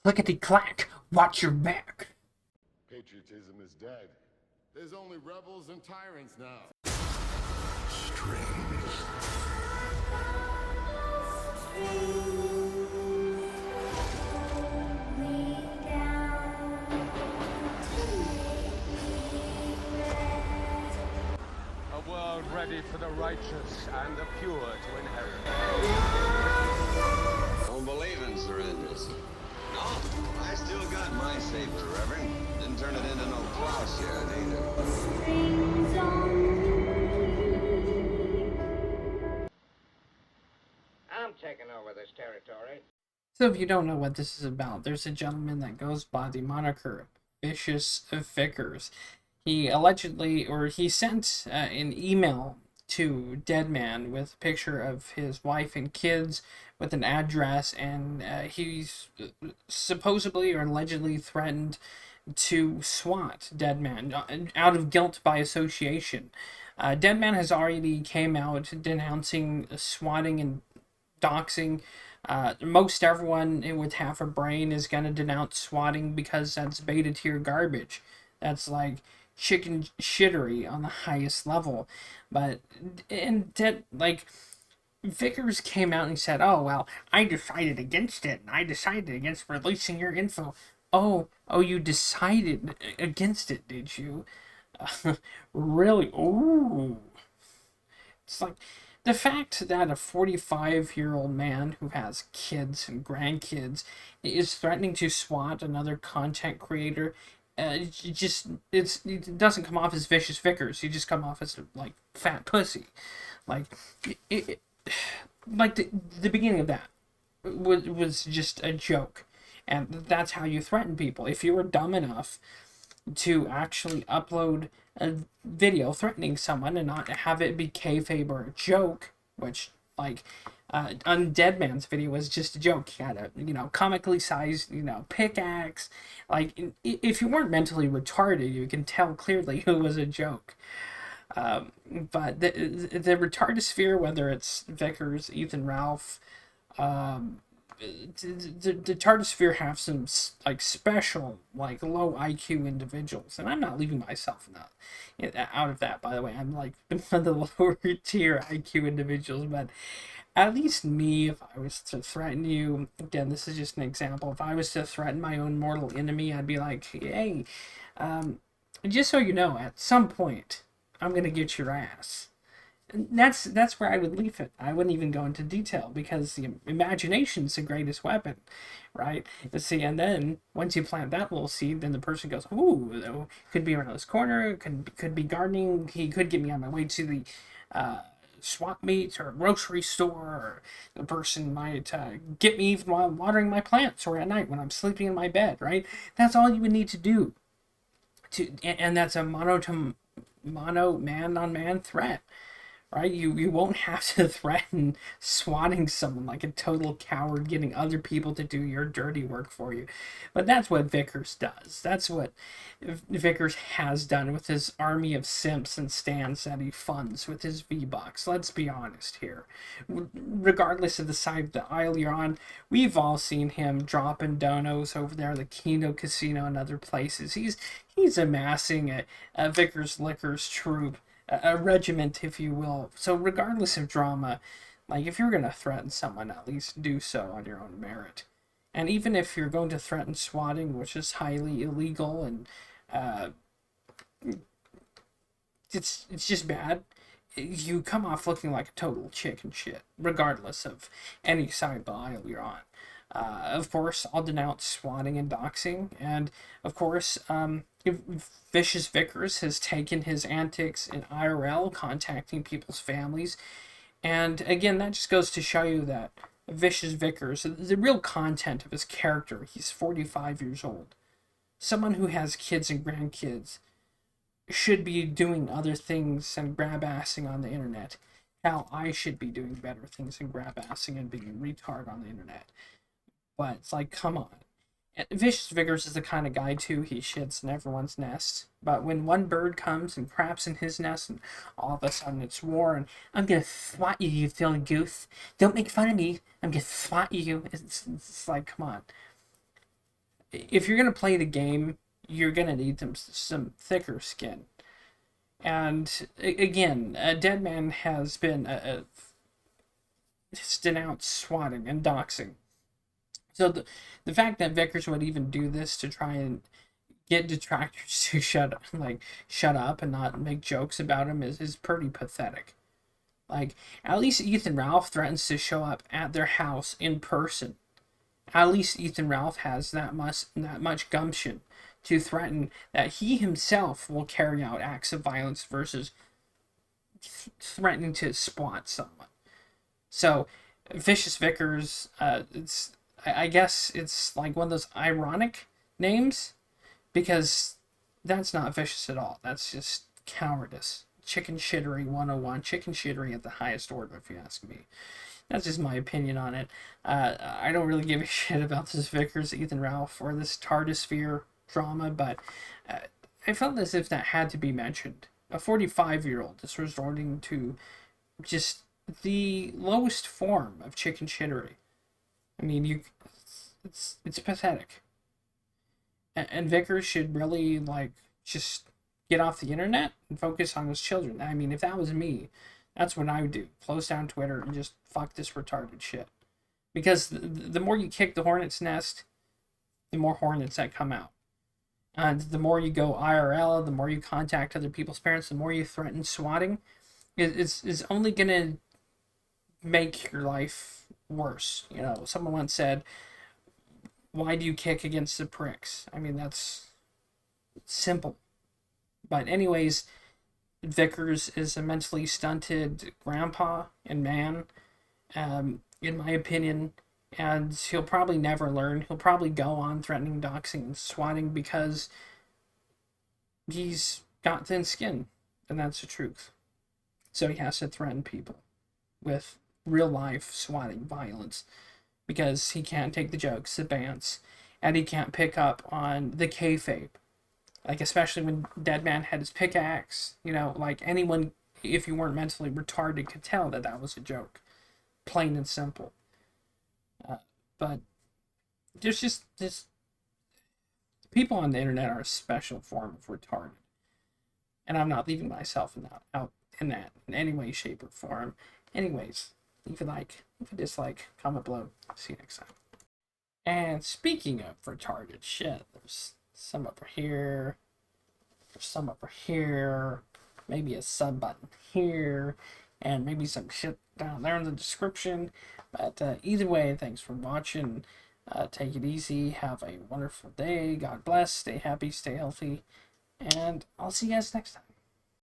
Clickety-clack, watch your back. Patriotism is dead. There's only rebels and tyrants now. Strange. A world ready for the righteous and the pure to inherit. Don't believe in surrenders. No, I still got my saber, Reverend. Didn't turn it into no plowshare, neither. I'm taking over this territory. So if you don't know what this is about, there's a gentleman that goes by the moniker Vicious Vickers. He allegedly, or he sent an email to Deadman with a picture of his wife and kids with an address, and he's supposedly or allegedly threatened to swat Deadman out of guilt by association. Deadman has already came out denouncing swatting and doxing. Most everyone with half a brain is going to denounce swatting because that's beta tier garbage. That's like chicken shittery on the highest level. But, and that, like, Vickers came out and said, oh, well, I decided against it, and I decided against releasing your info. Oh, you decided against it, did you? Really? Ooh. It's like, the fact that a 45-year-old man who has kids and grandkids is threatening to swat another content creator, it doesn't come off as Vicious Vickers. You just come off as, like, fat pussy. Like, like the beginning of that was just a joke. And that's how you threaten people. If you were dumb enough to actually upload a video threatening someone and not have it be kayfabe or a joke, which, like, on Deadman's video was just a joke. He had a, comically sized, pickaxe. Like, if you weren't mentally retarded, you can tell clearly it was a joke. But the retardosphere, whether it's Vickers, Ethan Ralph, the Tardosphere have some like special, like low IQ individuals, and I'm not leaving myself out of that. By the way, I'm like one of the lower tier IQ individuals, but at least me, if I was to threaten you, again, this is just an example. If I was to threaten my own mortal enemy, I'd be like, hey, just so you know, at some point, I'm gonna get your ass. That's where I would leave it. I wouldn't even go into detail because the imagination's the greatest weapon, right? See, and then once you plant that little seed, then the person goes, "Ooh, could be around this corner. Could be gardening. He could get me on my way to the swap meet or grocery store. Or the person might get me even while watering my plants or at night when I'm sleeping in my bed, right? That's all you would need to do. And that's a mono man-on-man threat. Right? You won't have to threaten swatting someone like a total coward, getting other people to do your dirty work for you. But that's what Vickers does. That's what Vickers has done with his army of simps and stands that he funds with his V-Bucks. Let's be honest here. Regardless of the side of the aisle you're on, we've all seen him dropping donos over there at the Kino Casino and other places. He's amassing a Vickers Liquors troop, a regiment, if you will. So regardless of drama, like, if you're going to threaten someone, at least do so on your own merit. And even if you're going to threaten swatting, which is highly illegal and it's just bad, you come off looking like a total chicken shit, regardless of any side of the aisle you're on. Of course, I'll denounce swatting and doxing, and of course, Vicious Vickers has taken his antics in IRL, contacting people's families, and again, that just goes to show you that Vicious Vickers, the real content of his character, he's 45 years old. Someone who has kids and grandkids should be doing other things and grab-assing on the internet. How I should be doing better things and grab-assing and being a retard on the internet. But it's like, come on. Vicious Vickers is the kind of guy, too, he shits in everyone's nest. But when one bird comes and craps in his nest, and all of a sudden it's war, and I'm gonna swat you, you silly goose. Don't make fun of me. I'm gonna swat you. It's like, come on. if you're gonna play the game, you're gonna need some thicker skin. And again, Deadman has been has denounced swatting and doxing. So the fact that Vickers would even do this to try and get detractors to shut up and not make jokes about him is pretty pathetic. Like, at least Ethan Ralph threatens to show up at their house in person. At least Ethan Ralph has that much gumption to threaten that he himself will carry out acts of violence versus threatening to swat someone. So, Vicious Vickers, I guess it's like one of those ironic names, because that's not vicious at all. That's just cowardice. Chicken shittery 101. Chicken shittery at the highest order, if you ask me. That's just my opinion on it. I don't really give a shit about this Vickers, Ethan Ralph, or this Tardisphere drama, but I felt as if that had to be mentioned. A 45-year-old is resorting to just the lowest form of chicken shittery. I mean, it's pathetic. And Vickers should really, like, just get off the internet and focus on his children. I mean, if that was me, that's what I would do. Close down Twitter and just fuck this retarded shit. Because the more you kick the hornet's nest, the more hornets that come out. And the more you go IRL, the more you contact other people's parents, the more you threaten swatting, is only going to make your life worse. You know, someone once said, why do you kick against the pricks? I mean, that's simple. But anyways, Vickers is a mentally stunted grandpa and man, in my opinion, and he'll probably never learn. He'll probably go on threatening, doxing, and swatting because he's got thin skin, and that's the truth. So he has to threaten people with real-life swatting violence because he can't take the jokes, the bants, and he can't pick up on the kayfabe. Like, especially when Deadman had his pickaxe, you know, like, anyone, if you weren't mentally retarded, could tell that that was a joke. Plain and simple. But there's just this... People on the internet are a special form of retarded. And I'm not leaving myself out in any way, shape, or form. Anyways, leave a like, leave a dislike, comment below. See you next time. And speaking of retarded shit, there's some over here, there's some over here, maybe a sub button here, and maybe some shit down there in the description. But either way, thanks for watching. Take it easy, have a wonderful day, God bless, stay happy, stay healthy, and I'll see you guys next time.